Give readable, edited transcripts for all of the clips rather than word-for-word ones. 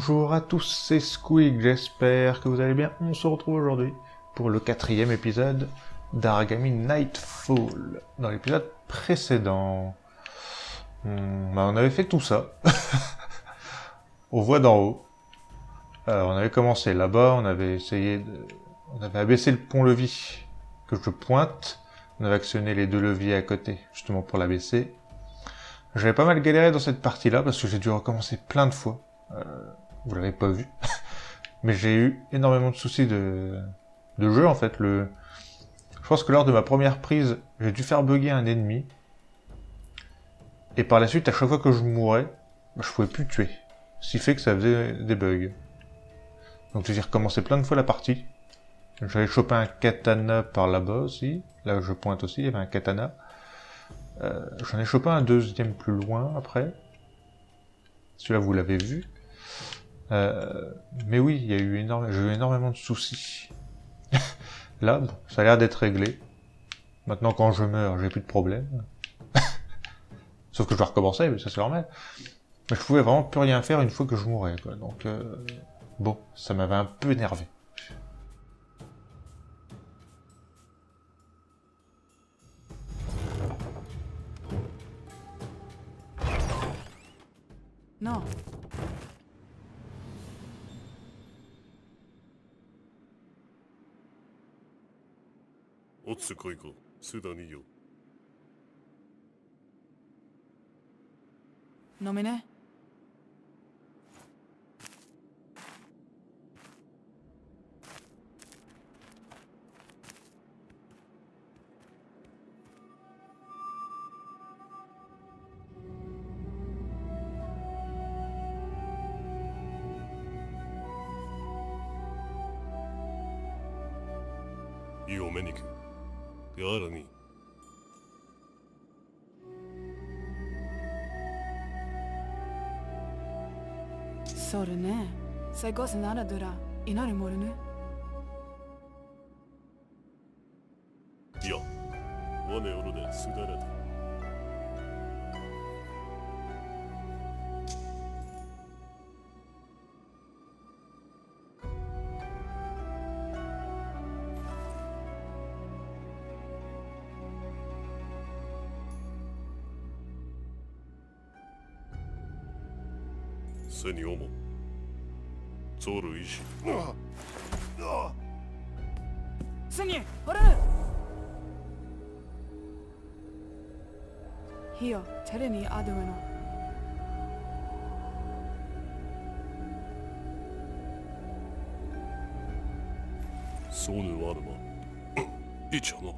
Bonjour à tous, c'est Squeak, j'espère que vous allez bien. On se retrouve aujourd'hui pour le 4e épisode d'Aragami Nightfall. Dans l'épisode précédent, on avait fait tout ça. On voit d'en haut. On avait commencé là-bas, on avait abaissé le pont-levis que je pointe. On avait actionné les deux leviers à côté, justement pour l'abaisser. J'avais pas mal galéré dans cette partie-là, parce que j'ai dû recommencer plein de fois. Vous l'avez pas vu. Mais j'ai eu énormément de soucis de jeu, en fait. Je pense que lors de ma première prise, j'ai dû faire bugger un ennemi. Et par la suite, à chaque fois que je mourais, je pouvais plus tuer. Ce qui fait que ça faisait des bugs. Donc j'ai recommencé plein de fois la partie. J'avais chopé un katana par là-bas aussi. Là où je pointe aussi, il y avait un katana. J'en ai chopé un deuxième plus loin après. Celui-là, vous l'avez vu. Mais oui, j'ai eu énormément de soucis. Là, bon, ça a l'air d'être réglé. Maintenant, quand je meurs, j'ai plus de problème. Sauf que je dois recommencer, mais ça c'est normal. Mais je pouvais vraiment plus rien faire une fois que je mourais, quoi. Donc, bon, ça m'avait un peu énervé. Non. おつこいこ、すだによ。飲めね。いいお目にく。やらに。それね。最高さならどら、祈るもるね。いや、我ねおろですだらだ。背におも。ゾル石。すに、ほら。ひよ、テレにあどめの。そうぬわるま。いちゃな。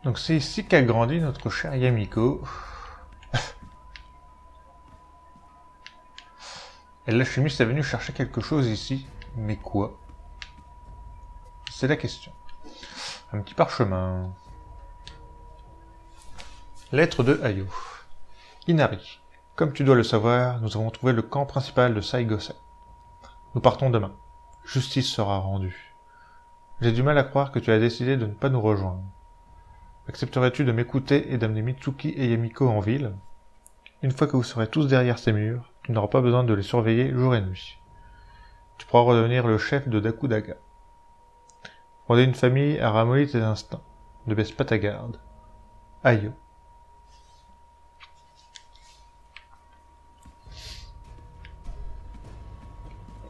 Donc c'est ici qu'a grandi notre cher Yamiko. Et l'alchimiste est venu chercher quelque chose ici. Mais quoi? C'est la question. Un petit parchemin. Lettre de Ayo. Inari, comme tu dois le savoir, nous avons trouvé le camp principal de Saigosai. Nous partons demain. Justice sera rendue. J'ai du mal à croire que tu as décidé de ne pas nous rejoindre. Accepterais-tu de m'écouter et d'amener Mitsuki et Yamiko en ville? Une fois que vous serez tous derrière ces murs, tu n'auras pas besoin de les surveiller jour et nuit. Tu pourras redevenir le chef de Dakudaga. Fonder une famille a ramolli tes instincts. Ne baisse pas ta garde. Ayo.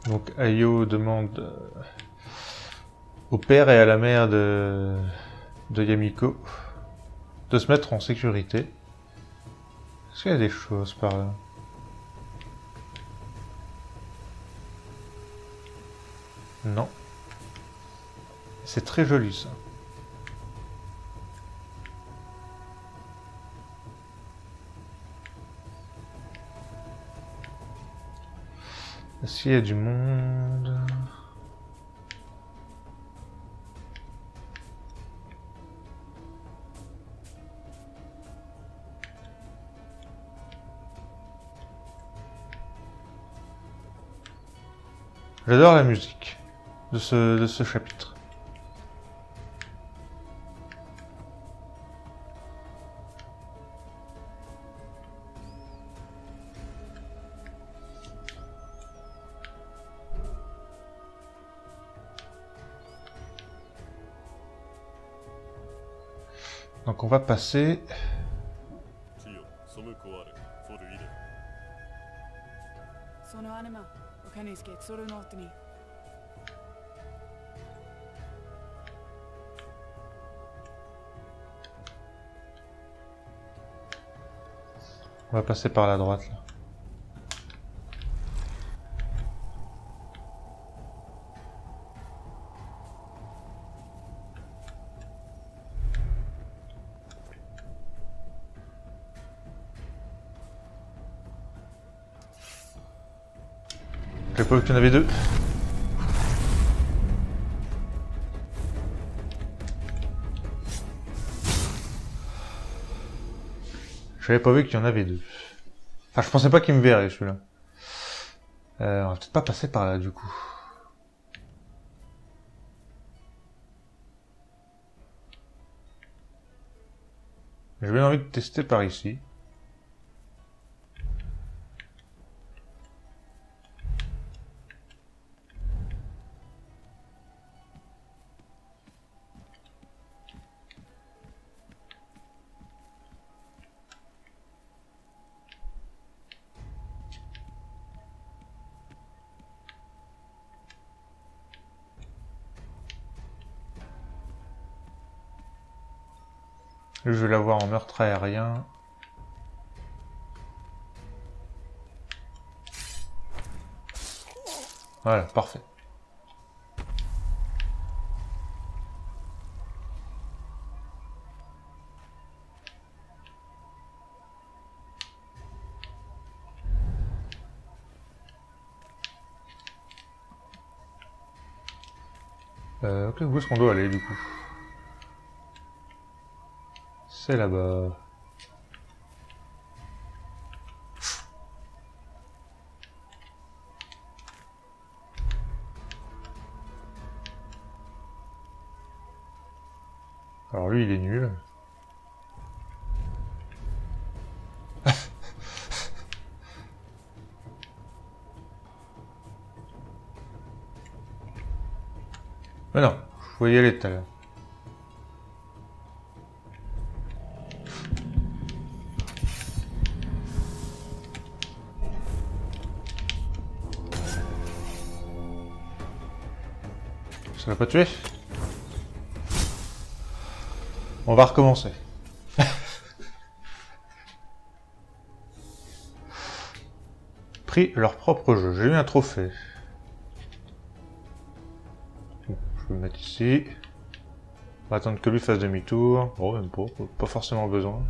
Donc Ayo demande au père et à la mère de Yamiko de se mettre en sécurité. Est-ce qu'il y a des choses par là? Non. C'est très joli ça. Est-ce qu'il y a du monde? J'adore la musique de ce chapitre. Donc on va passer... 千代背こわれフォルイレそのアネマおかねすけそれの後に On va passer par la droite là. J'ai pas vu qu'il y en avait deux. J'avais pas vu qu'il y en avait deux. Enfin, je pensais pas qu'il me verrait celui-là. On va peut-être pas passer par là du coup. J'ai bien envie de tester par ici. Lui, je vais l'avoir en meurtre aérien. Voilà, parfait. Ok, où est-ce qu'on doit aller du coup? C'est là-bas. Alors lui, il est nul. Mais non, je voulais y aller tout à l'heure. Ça l'a pas tué? On va recommencer. Pris leur propre jeu. J'ai eu un trophée. Bon, je vais le mettre ici. On va attendre que lui fasse demi-tour. Bon, même pas forcément besoin.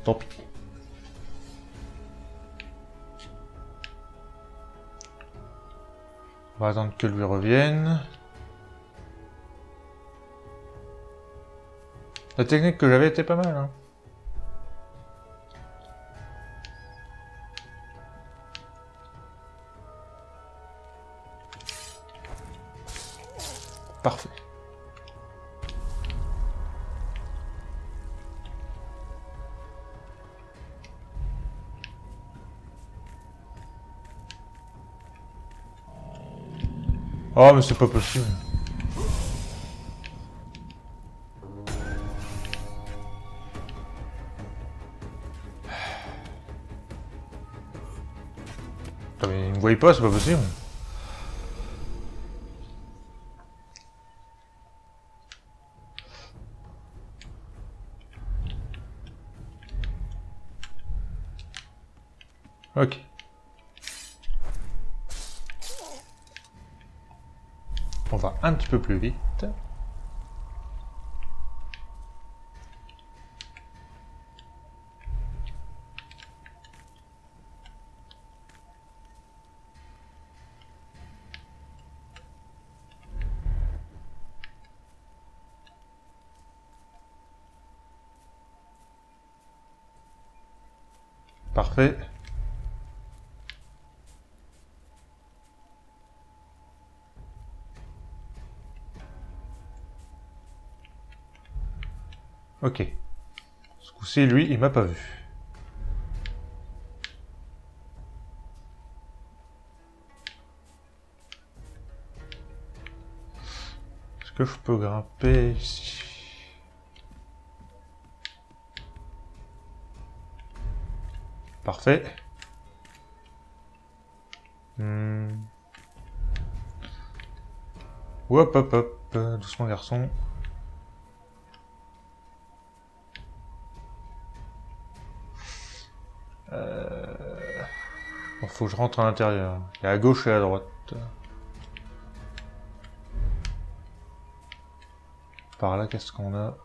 Tant pis. On va attendre que lui revienne. La technique que j'avais était pas mal, hein. Parfait. Oh, mais c'est pas possible. Putain, mais il me voit pas, c'est pas possible. Ok. On va un petit peu plus vite. Parfait. Ok. Ce coup-ci, lui, il m'a pas vu. que je peux grimper ici? Parfait. Hop, hop, hop. Doucement, garçon. Bon, faut que je rentre à l'intérieur. Il y a à gauche et à droite. Par là, qu'est-ce qu'on a?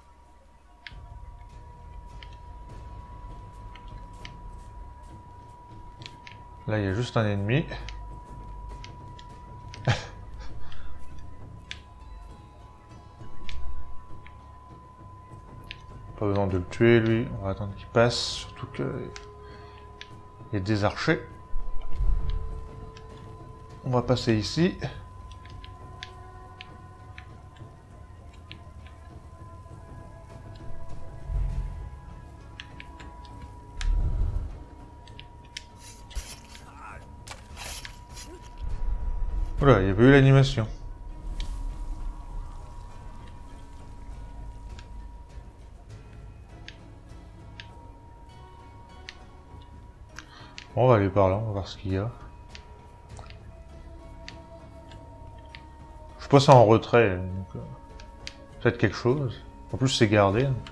Là, il y a juste un ennemi. Pas besoin de le tuer, lui. On va attendre qu'il passe. Surtout que... il y a des archers. On va passer ici. Oula, il n'y a pas eu l'animation. Bon, on va aller par là, on va voir ce qu'il y a. Je passe en retrait, donc... peut-être quelque chose. En plus, c'est gardé, donc...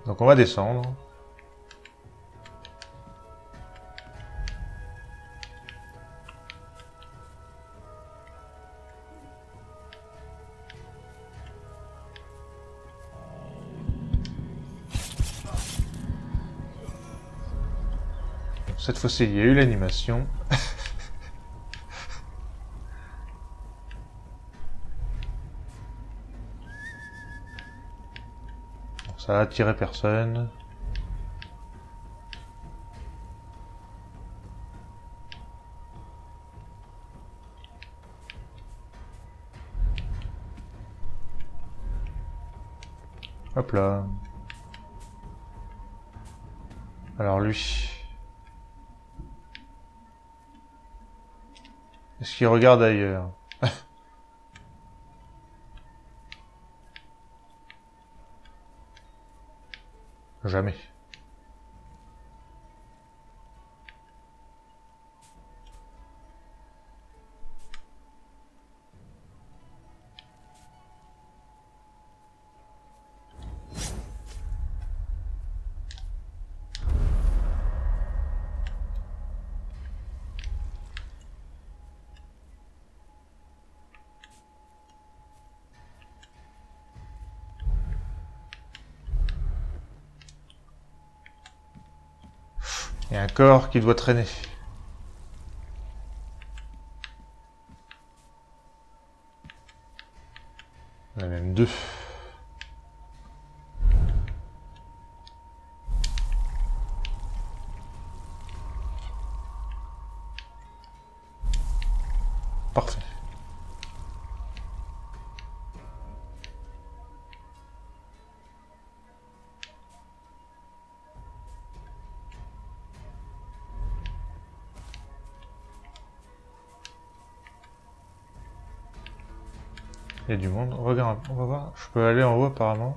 donc on va descendre. Cette fois-ci, il y a eu l'animation. Ça a attiré personne. Hop là. Alors lui. Est-ce qu'il regarde ailleurs? Jamais. Il y a un corps qui doit traîner. Il y en a même deux. Parfait. Il y a du monde. Regarde, on va voir. Je peux aller en haut apparemment.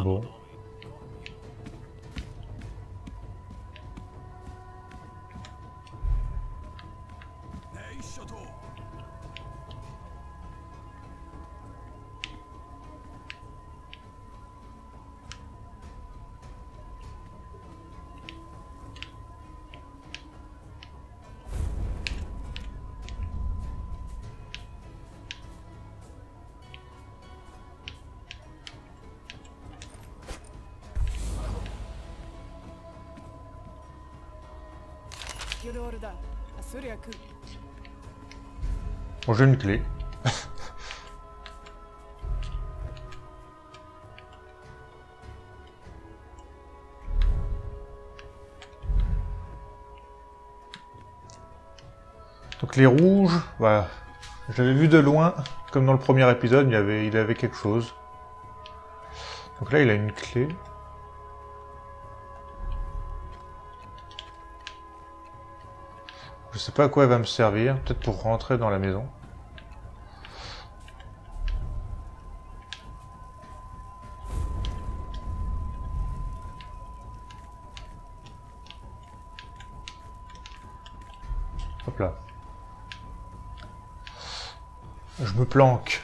Bon. Bon, j'ai une clé. Donc les rouges, voilà. J'avais vu de loin, comme dans le premier épisode, il avait quelque chose. Donc là, il a une clé. Je sais pas à quoi elle va me servir, peut-être pour rentrer dans la maison. Hop là. Je me planque.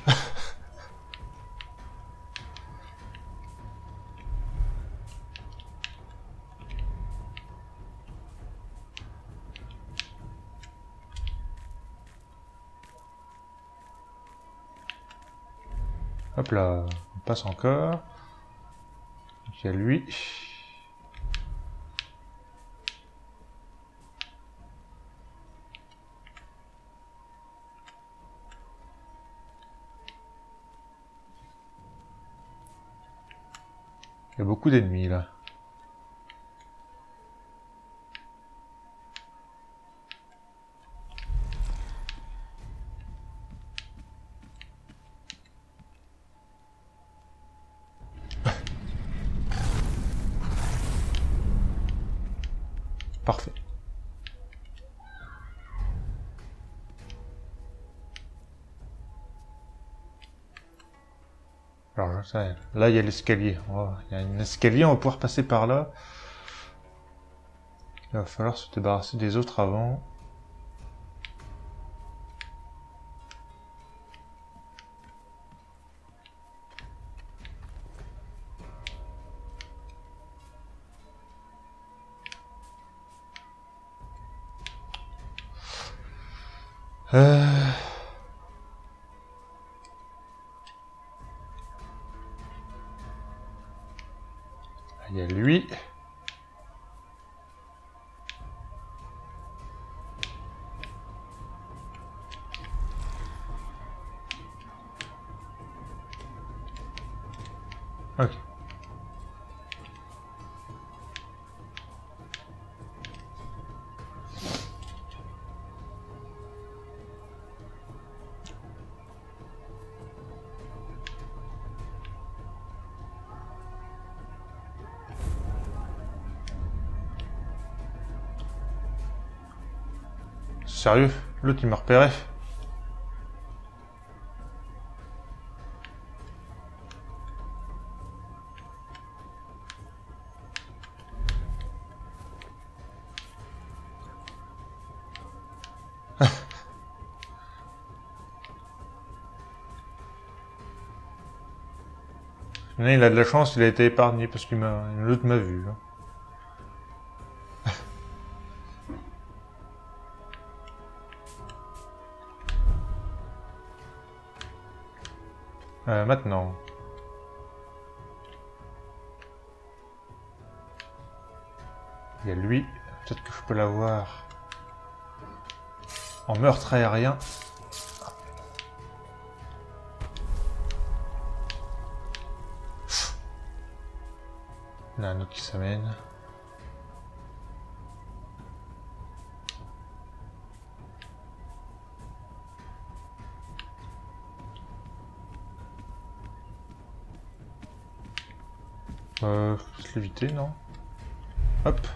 Hop là, on passe encore. Il y a lui. Il y a beaucoup d'ennemis là. Parfait. Alors, je sais, là, il y a l'escalier. Il y a un escalier, on va pouvoir passer par là. Il va falloir se débarrasser des autres avant. Il y a lui. Ok. Sérieux? L'autre il m'a repéré. Il a de la chance, il a été épargné parce qu'il m'a, l'autre m'a vu. Maintenant. Il y a lui. Peut-être que je peux l'avoir en meurtre aérien. Il y en a un autre qui s'amène. Faut se l'éviter, non? Hop.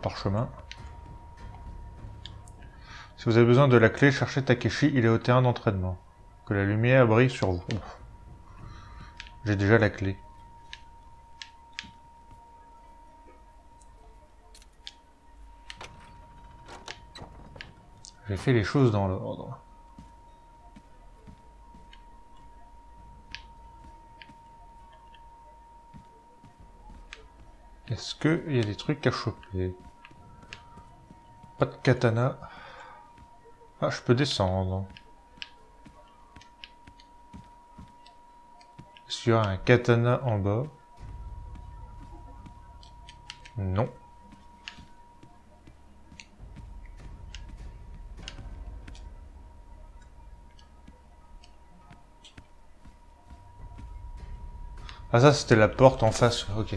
Parchemin. Si vous avez besoin de la clé, cherchez Takeshi, il est au terrain d'entraînement. Que la lumière brille sur vous. J'ai déjà la clé. J'ai fait les choses dans l'ordre. Est-ce qu'il y a des trucs à choper? Pas de katana. Ah, je peux descendre. Est-ce qu'il y aura un katana en bas? Non. Ah ça c'était la porte en face, ok.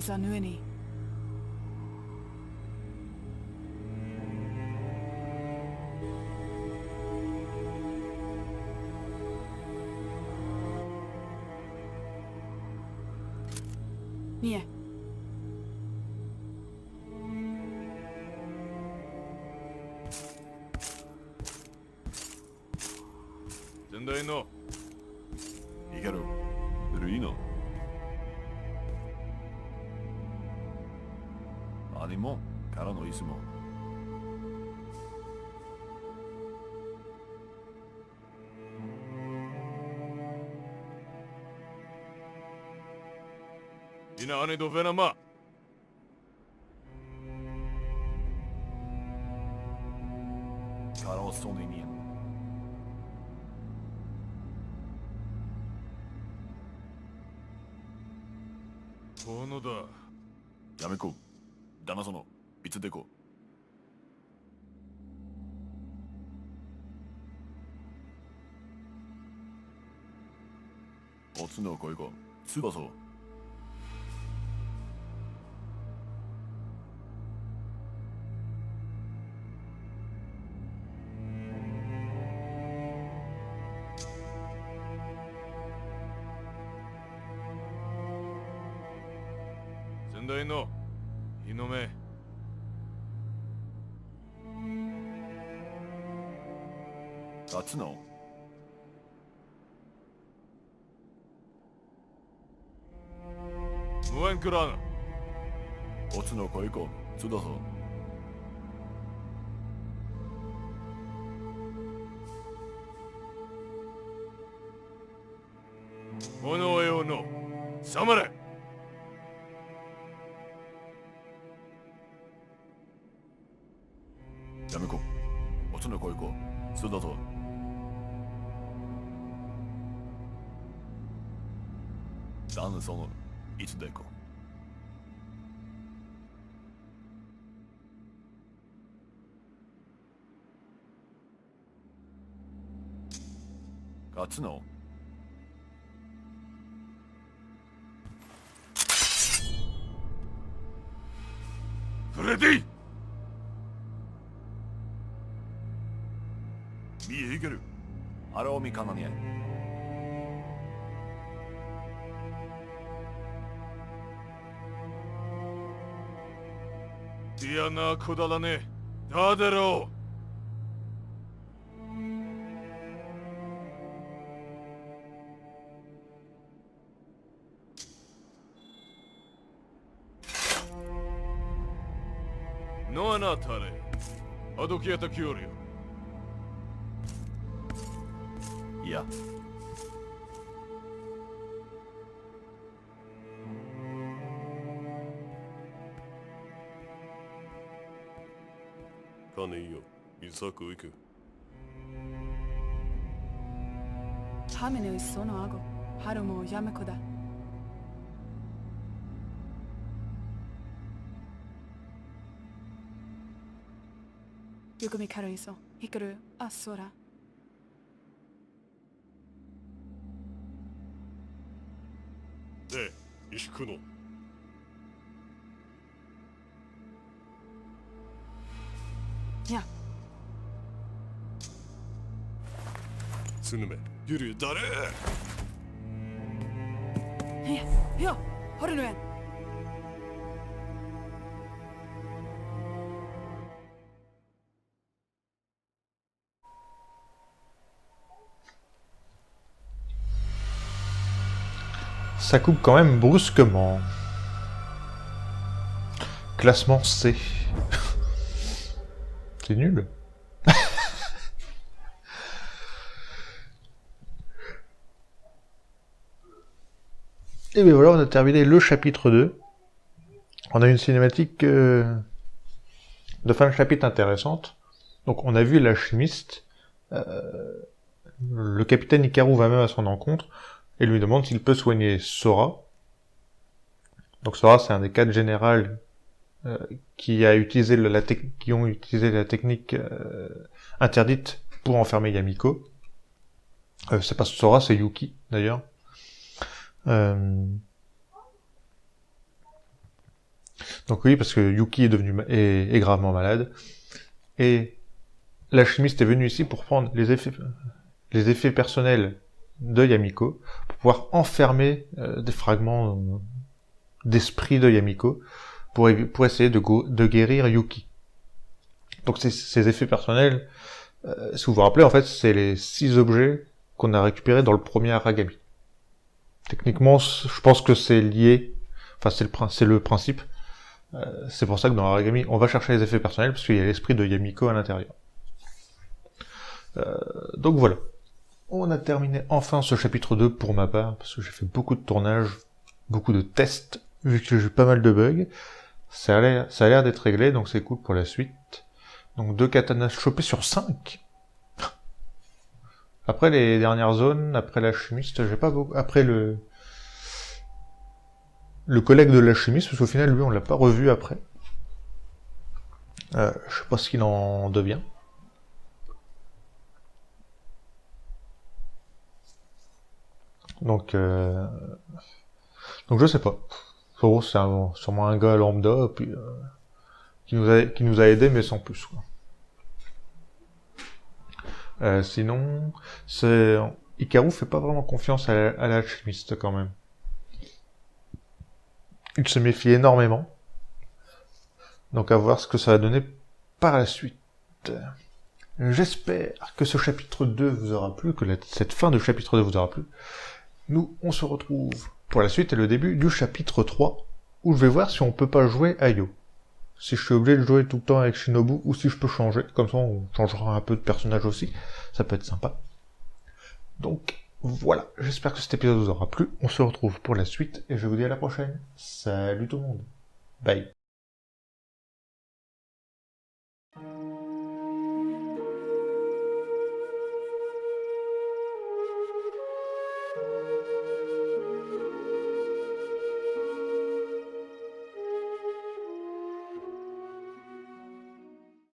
いざぬえに。にえ。先代のいけるルイの何もからの椅子もIna ane do venama. Carl stond in in. Kono da. Yameko. Dana sono. Bitsu deko. おつの声がつばそう。先代の日の目。立つの無縁くらぬ。おつの声かつだぞ。炎よのさまれ。やめこ。おつの声かつだぞ。ダンソのいつでこ。勝つのフレディ見えげるあらおみかなにディアナくだらねえだでろう。ノアナタレアドキアタキューリオ。いや金井よイサク行く。ハメネウスそのアゴハルもやめこだ。ゆくみカルイソヒクルアッソラ。で石工のいやスヌメゆる誰いやホルヌエン。Ça coupe quand même brusquement. Classement C. C'est nul. Et bien voilà, on a terminé le chapitre 2. On a une cinématique de fin de chapitre intéressante. Donc on a vu l'alchimiste. Le capitaine Hikaru va même à son encontre et lui demande s'il peut soigner Sora. Donc Sora, c'est un des 4 générales qui ont utilisé la technique interdite pour enfermer Yamiko. C'est pas Sora, c'est Yuki d'ailleurs. Donc oui, parce que Yuki est est gravement malade. Et l'alchimiste est venu ici pour prendre les effets personnels de Yamiko, pour pouvoir enfermer des fragments d'esprit de Yamiko, pour essayer de guérir Yuki. Donc ces effets personnels, si vous vous rappelez, en fait, c'est les 6 objets qu'on a récupérés dans le premier Aragami. Techniquement, je pense que c'est lié, enfin c'est le principe. C'est pour ça que dans Aragami, on va chercher les effets personnels, parce qu'il y a l'esprit de Yamiko à l'intérieur. Donc voilà. On a terminé enfin ce chapitre 2 pour ma part, parce que j'ai fait beaucoup de tournages, beaucoup de tests, vu que j'ai eu pas mal de bugs. Ça a l'air d'être réglé, donc c'est cool pour la suite. Donc 2 katanas chopés sur 5. Après les dernières zones, après l'alchimiste, j'ai pas beaucoup... Après le collègue de l'alchimiste, parce qu'au final, lui, on l'a pas revu après. Je sais pas ce qu'il en devient. Donc je sais pas. En gros, c'est sûrement un gars lambda, puis qui nous a aidés, mais sans plus, quoi. Sinon, Hikaru fait pas vraiment confiance à l'alchimiste, quand même. Il se méfie énormément. Donc à voir ce que ça va donner par la suite. J'espère que ce chapitre 2 vous aura plu, que cette fin de chapitre 2 vous aura plu. Nous, on se retrouve pour la suite et le début du chapitre 3, où je vais voir si on peut pas jouer Ayo. Si je suis obligé de jouer tout le temps avec Shinobu, ou si je peux changer, comme ça on changera un peu de personnage aussi, ça peut être sympa. Donc voilà, j'espère que cet épisode vous aura plu, on se retrouve pour la suite, et je vous dis à la prochaine. Salut tout le monde, bye.